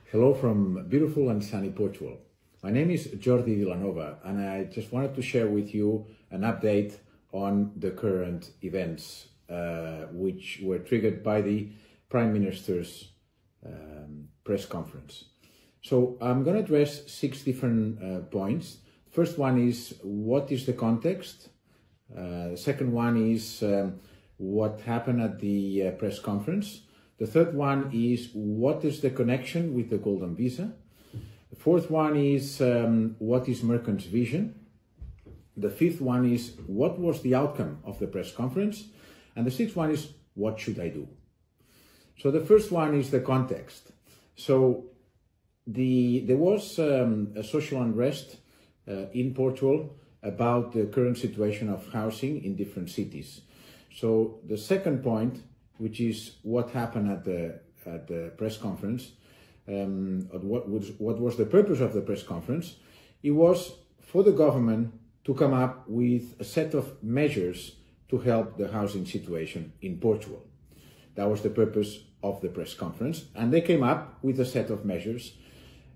Hello from beautiful and sunny Portugal. My name is Jordi Vilanova and I just wanted to share with you an update on the current events which were triggered by the Prime Minister's press conference. So I'm going to address 6 different points. First one is what is the context? The second one is what happened at the press conference. The third one is what is the connection with the Golden Visa. The fourth one is what is Mercan's vision. The fifth one is what was the outcome of the press conference. And the sixth one is what should I do? So the first one is the context. So there was a social unrest in Portugal about the current situation of housing in different cities. So the second point, which is what happened at the press conference, what was the purpose of the press conference, it was for the government to come up with a set of measures to help the housing situation in Portugal. That was the purpose of the press conference, and they came up with a set of measures.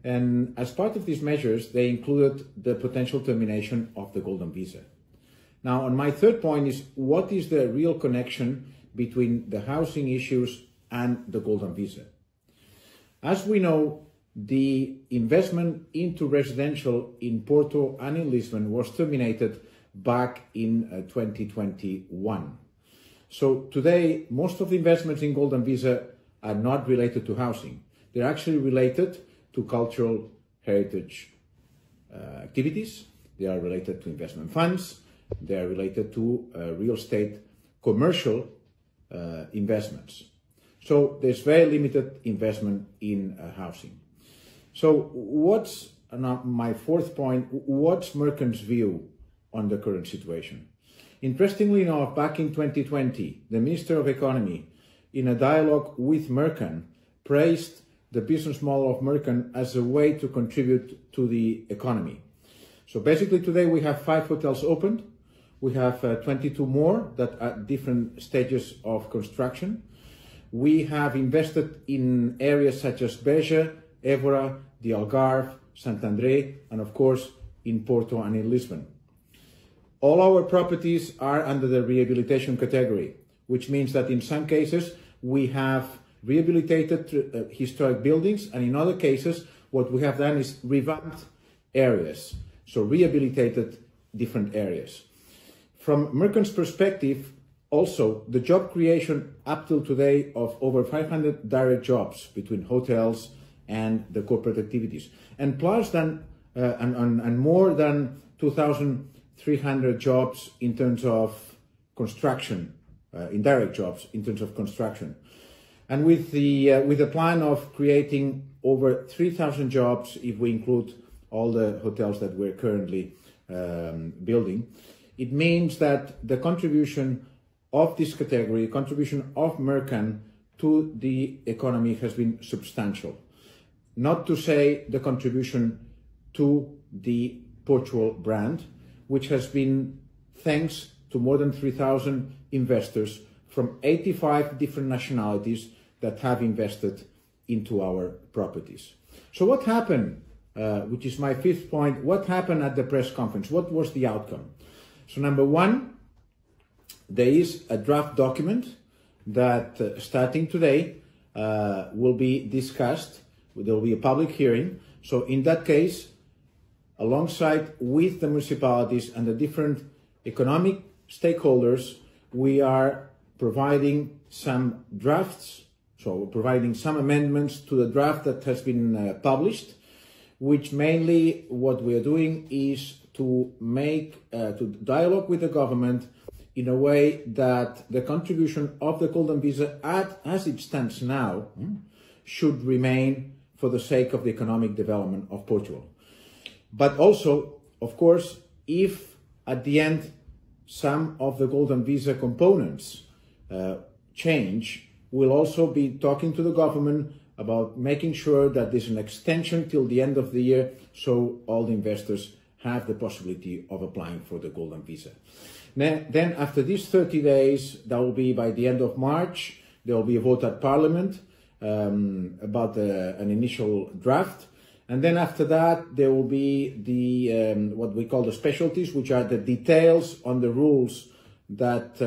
And as part of these measures, they included the potential termination of the Golden Visa. Now, on my third point is what is the real connection between the housing issues and the Golden Visa. As we know, the investment into residential in Porto and in Lisbon was terminated back in 2021. So today, most of the investments in Golden Visa are not related to housing. They're actually related to cultural heritage activities. They are related to investment funds. They are related to real estate commercial investments. So there's very limited investment in housing. So what's my fourth point? What's Mercan's view on the current situation? Interestingly enough, back in 2020, the Minister of Economy, in a dialogue with Mercan, praised the business model of Mercan as a way to contribute to the economy. So basically today we have 5 hotels opened. We have 22 more that are at different stages of construction. We have invested in areas such as Beja, Évora, the Algarve, Santander, and of course in Porto and in Lisbon. All our properties are under the rehabilitation category, which means that in some cases we have rehabilitated historic buildings, and in other cases what we have done is revamped areas, so rehabilitated different areas. From Mercan's perspective, also, the job creation up till today of over 500 direct jobs between hotels and the corporate activities, and plus and more than 2,300 jobs in terms of construction, indirect jobs in terms of construction. And with the plan of creating over 3,000 jobs, if we include all the hotels that we're currently building, it means that the contribution of this category, contribution of Mercan to the economy has been substantial. Not to say the contribution to the Portugal brand, which has been thanks to more than 3,000 investors from 85 different nationalities that have invested into our properties. So what happened, which is my fifth point, what happened at the press conference? What was the outcome? So number one, there is a draft document that starting today will be discussed. There will be a public hearing. So in that case, alongside with the municipalities and the different economic stakeholders, we are providing some drafts, so providing some amendments to the draft that has been published, which mainly what we are doing is to dialogue with the government in a way that the contribution of the Golden Visa as it stands now should remain for the sake of the economic development of Portugal. But also, of course, if at the end some of the Golden Visa components change, we'll also be talking to the government about making sure that there's an extension till the end of the year so all the investors have the possibility of applying for the Golden Visa. Then after these 30 days, that will be by the end of March, there will be a vote at Parliament, about an initial draft. And then after that, there will be the what we call the specialties, which are the details on the rules that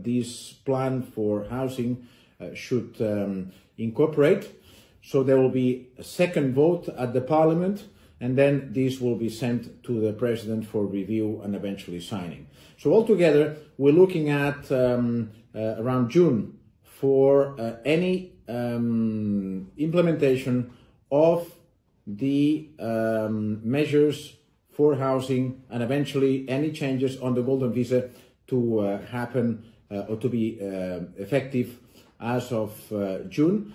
this plan for housing should incorporate. So there will be a second vote at the Parliament, and then this will be sent to the President for review and eventually signing. So altogether, we're looking at around June for any implementation of the measures for housing, and eventually any changes on the Golden Visa to happen or to be effective as of June.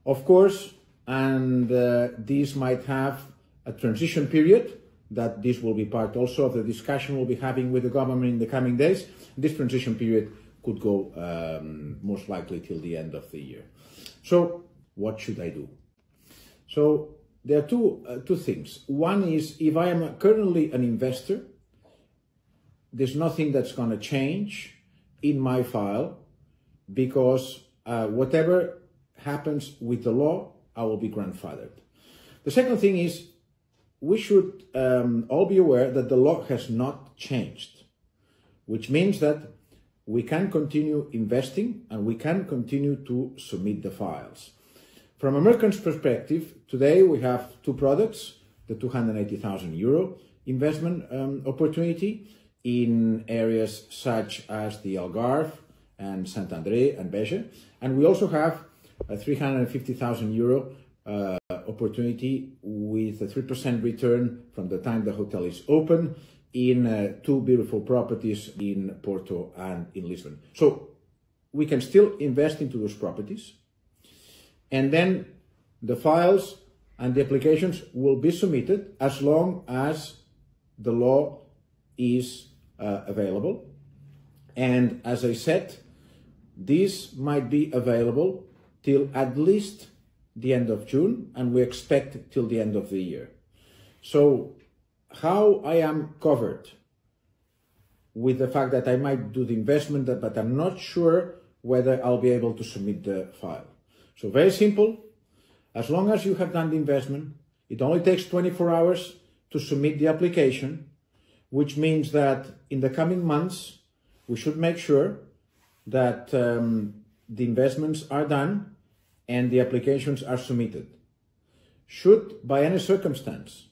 Of course, and this might have a transition period, that this will be part also of the discussion we'll be having with the government in the coming days. This transition period could go most likely till the end of the year. So what should I do? So there are two things. One is, if I am currently an investor, there's nothing that's going to change in my file, because whatever happens with the law, I will be grandfathered. The second thing is, we should all be aware that the law has not changed, which means that we can continue investing and we can continue to submit the files. From Americans' perspective, today we have two products: the €280,000 investment opportunity in areas such as the Algarve and Sant-André and Beja, and we also have a €350,000 opportunity with a 3% return from the time the hotel is open in two beautiful properties in Porto and in Lisbon. So we can still invest into those properties, and then the files and the applications will be submitted as long as the law is available. And as I said, this might be available till at least the end of June, and we expect till the end of the year. So how I am covered with the fact that I might do the investment, but I'm not sure whether I'll be able to submit the file. So very simple. As long as you have done the investment, it only takes 24 hours to submit the application, which means that in the coming months, we should make sure that the investments are done and the applications are submitted. Should, by any circumstance,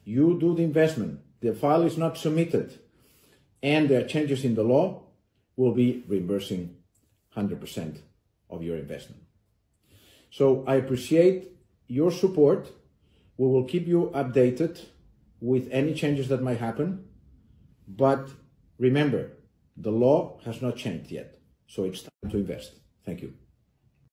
you do the investment, the file is not submitted, and there are changes in the law, we'll be reimbursing 100% of your investment. So I appreciate your support. We will keep you updated with any changes that might happen. But remember, the law has not changed yet. So it's time to invest. Thank you.